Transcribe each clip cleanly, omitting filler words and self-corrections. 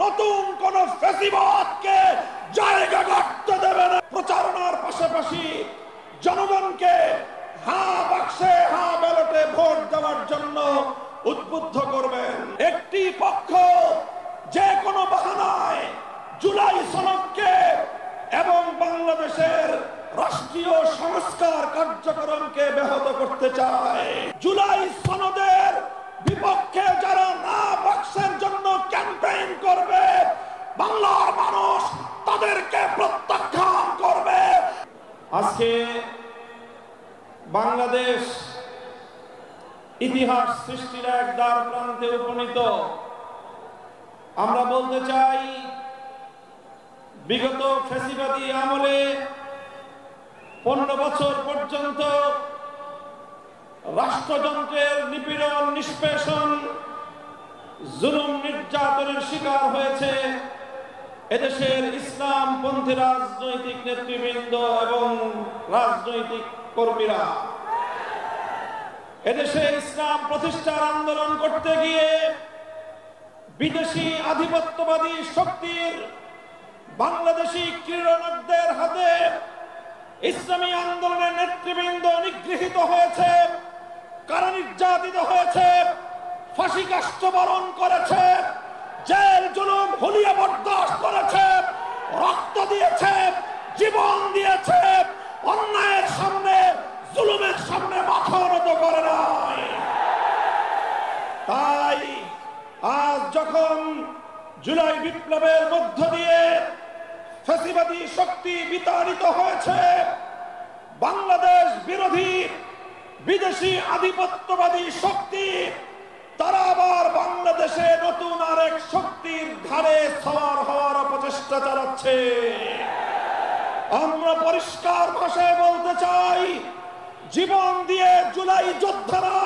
নতুন কোন ফ্যাসিবাদকে জায়গা করতে দেবে না। প্রচারণার পাশাপাশি জনগণকে হ্যাঁ বাক্সে হ্যাঁ ব্যালটে ভোট দেওয়ার জন্য উদ্বুদ্ধ করবেন। একটি পক্ষ যে কোনো বাহানায় জুলাই সনদকে এবং বাংলাদেশের রাষ্ট্রীয় সংস্কার কার্যক্রমকে ব্যাহত করতে চায়। জুলাই সনদের বিপক্ষে যারা না বাক্সের জন্য ক্যাম্পেইন করবে, বাংলার মানুষ তাদেরকে প্রত্যাখ্যান করবে। আজকে বাংলাদেশ ইতিহাস সৃষ্টির এক দ্বার প্রান্তে উপনীত। আমরা বলতে চাই, বিগত ফ্যাসিবাদী আমলে 15 বছর পর্যন্ত রাষ্ট্রযন্ত্রের নিপীড়ন, নিষ্পেষণ, জুলুম, নির্যাতনের শিকার হয়েছে এদেশের ইসলামপন্থী রাজনৈতিক নেতৃবৃন্দ এবং রাজনৈতিক কর্মীরা। এদেশে ইসলাম প্রতিষ্ঠার আন্দোলন করতে গিয়ে বিদেশি আধিপত্যবাদী শক্তির বাংলাদেশি ক্রীড়নকদের হাতে ইসলামী আন্দোলনের নেতৃবৃন্দ নিগৃহীত হয়েছে, কারা নির্যাতিত হয়েছে, ফাঁসি কাষ্ঠ বরণ করেছে, জেল জুলুম হুলিয়া বরদাস্ত করেছে, রক্ত দিয়েছে, জীবন দিয়েছে, অন্যায়ের সামনে জুলুমের সামনে মাথা নত করে নাই। তাই আজ যখন জুলাই বিপ্লবের মধ্য দিয়ে ফ্যাসিবাদী শক্তি বিতাড়িত হয়েছে, বাংলাদেশ বিরোধী বিদেশি আধিপত্যবাদী শক্তি তারা আবার বাংলাদেশে নতুন আরেক শক্তির ঘাড়ে সওয়ার হওয়ার প্রচেষ্টা চালাচ্ছে। আমরা পরিষ্কার ভাষায় বলতে চাই, জীবন দিয়ে জুলাই যোদ্ধারা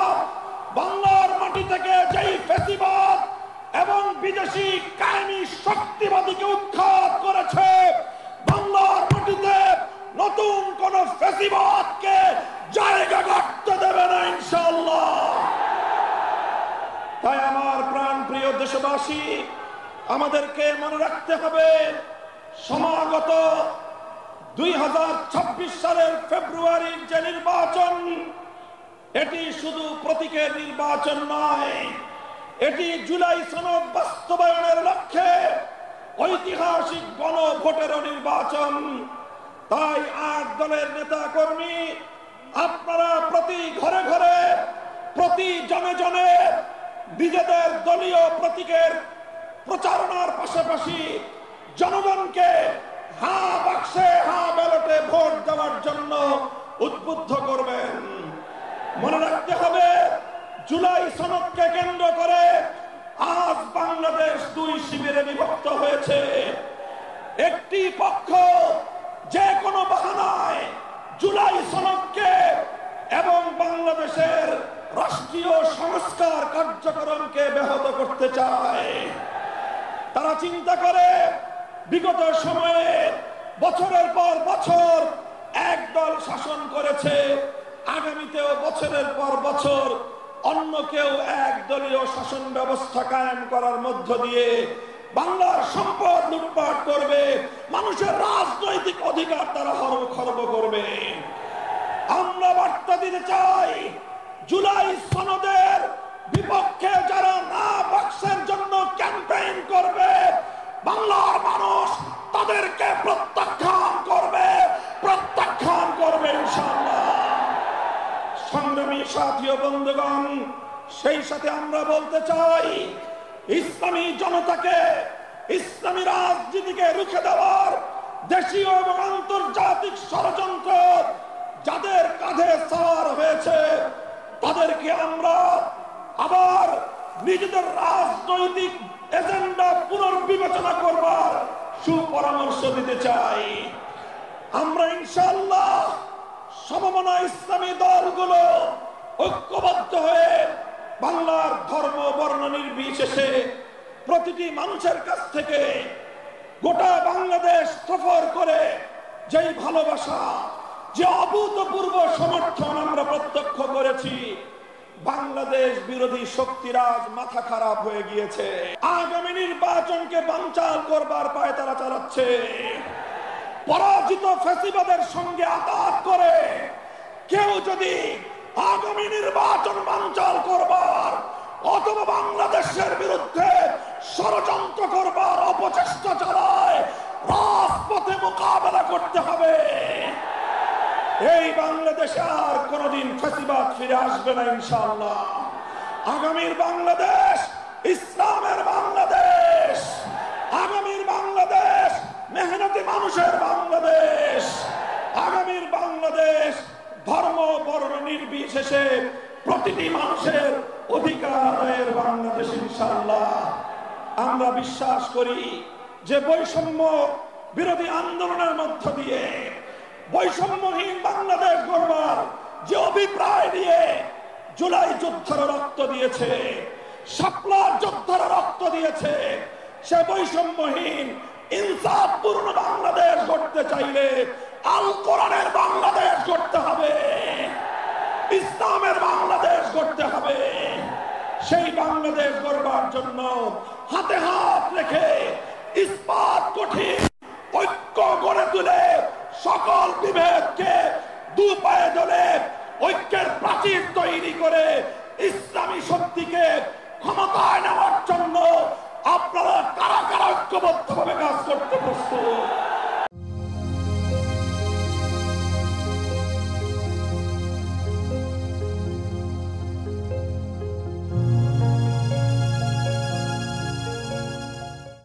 বাংলার মাটি থেকে যেই ফ্যাসিবাদ এবং বিদেশি কায়েমি শক্তিবাদীকে উৎখাত করেছে, বাংলার মাটিতে নতুন কোন ফ্যাসিবাদকে জায়গা করতে দেবে না ইনশাআল্লাহ। তাই আমার প্রাণ প্রিয় দেশবাসী, আমাদেরকে মনে রাখতে হবে, সমাগত 2026 সালের ফেব্রুয়ারির যে নির্বাচন, এটি শুধু প্রতীকের নির্বাচন নয়, এটি জুলাই সনদ বাস্তবায়নের লক্ষ্যে ঐতিহাসিক গণভোটেরও নির্বাচন। তাই 8 দলের নেতা কর্মী আপনারা প্রতি ঘরে ঘরে, প্রতি জনে জনে নিজেদের দলীয় প্রতীকের প্রচারণার পাশাপাশি জনগণকে হ্যাঁ বাক্সে হ্যাঁ ব্যালটে ভোট দেওয়ার জন্য উদ্বুদ্ধ করবেন। মনে রাখতে হবে, জুলাই সনদকে কেন্দ্র করে আজ বাংলাদেশ 2 শিবিরে বিভক্ত হয়েছে। একটি পক্ষ যে কোনো বাহানায় জুলাই সনদকে এবং বাংলাদেশের রাষ্ট্রীয় সংস্কার কার্যক্রমকে ব্যাহত করতে চায়। তারা চিন্তা করে, বিগত সময়ে বছরের পর বছর এক দল শাসন করেছে, আগামীতেও বছরের পর বছর অন্য কেউ এক দলীয় শাসন ব্যবস্থা কায়েম করার মধ্য দিয়ে বাংলার সম্পদ লুটপাট করবে, মানুষের রাজনৈতিক অধিকার তারা খর্ব করবে। আমরা বার্তা দিতে চাই, জুলাই সনদের বিপক্ষে যারা না বাক্সের জন্য ক্যাম্পেইন করবে, বাংলার মানুষ তাদেরকে প্রত্যাখ্যান করবে ইনশাআল্লাহ। সংগ্রামী সাথী ও বন্ধুগণ, সেই সাথে আমরা বলতে চাই, ইসলামী জনতাকে, ইসলামী রাজনীতিকে রুখে দেওয়ার দেশীয় এবং আন্তর্জাতিক ষড়যন্ত্র যাদের কাঁধে সওয়ার হয়েছে, তাদেরকে আমরা আবার নিজেদের রাজনৈতিক এজেন্ডা পুনর্বিবেচনা করবার সুপরামর্শ দিতে চাই। আমরা ইনশাআল্লাহ সমমনা ইসলামী দলগুলো ঐক্যবদ্ধ হয়ে বাংলার ধর্ম বর্ণ নির্বিশেষে প্রতিটি মানুষের কাছ থেকে গোটা বাংলাদেশ সফর করে যেই ভালোবাসা, যে অভূতপূর্ব সমর্থন আমরা প্রত্যক্ষ করেছি, বাংলাদেশ বিরোধী শক্তিরাজ মাথা খারাপ হয়ে গিয়েছে। আগামী নির্বাচনকে বানচাল করবার পায়তারা চালাচ্ছে। পরাজিত ফ্যাসিবাদের সঙ্গে আঘাত করে কেউ যদি আগামী নির্বাচন বানচাল করবার অথবা বাংলাদেশের বিরুদ্ধে ষড়যন্ত্র করবার অপচেষ্টা চালায়, রাজপথে মোকাবেলা করতে হবে। এই বাংলাদেশে আর কোনদিন ফ্যাসিবাদ ফিরে আসবে না ইনশাআল্লাহ। আগামীর বাংলাদেশ ইসলামের বাংলাদেশ, আগামীর বাংলাদেশ মেহনতি মানুষের বাংলাদেশ, আগামীর বাংলাদেশ ধর্ম বর্ণ নির্বিশেষে প্রতিটি মানুষের অধিকার আদায়ের বাংলাদেশ ইনশাআল্লাহ। আমরা বিশ্বাস করি যে বৈষম্য বিরোধী আন্দোলনের মধ্য দিয়ে বৈষম্যহীন বাংলাদেশ গড়বার যে অভিপ্রায় নিয়ে জুলাই যোদ্ধারা রক্ত দিয়েছে, শাপলার যোদ্ধারা রক্ত দিয়েছে, সে বৈষম্যহীন ইনসাফপূর্ণ বাংলাদেশ গড়তে চাইলে আল কোরআনের বাংলাদেশ গড়তে হবে, ইসলামের বাংলাদেশ গড়তে হবে। সেই বাংলাদেশ গড়বার জন্য হাতে হাত রেখে ইস্পাত কঠিন ঐক্য গড়ে তুলে সকল বিভেদকে দু পায়ে ধরে ঐক্যের প্রাচীর তৈরি করে ইসলামী শক্তিকে ক্ষমতায় নেওয়ার জন্য আপনারা কারা কারা ঐক্যবদ্ধভাবে কাজ করতে প্রস্তুত?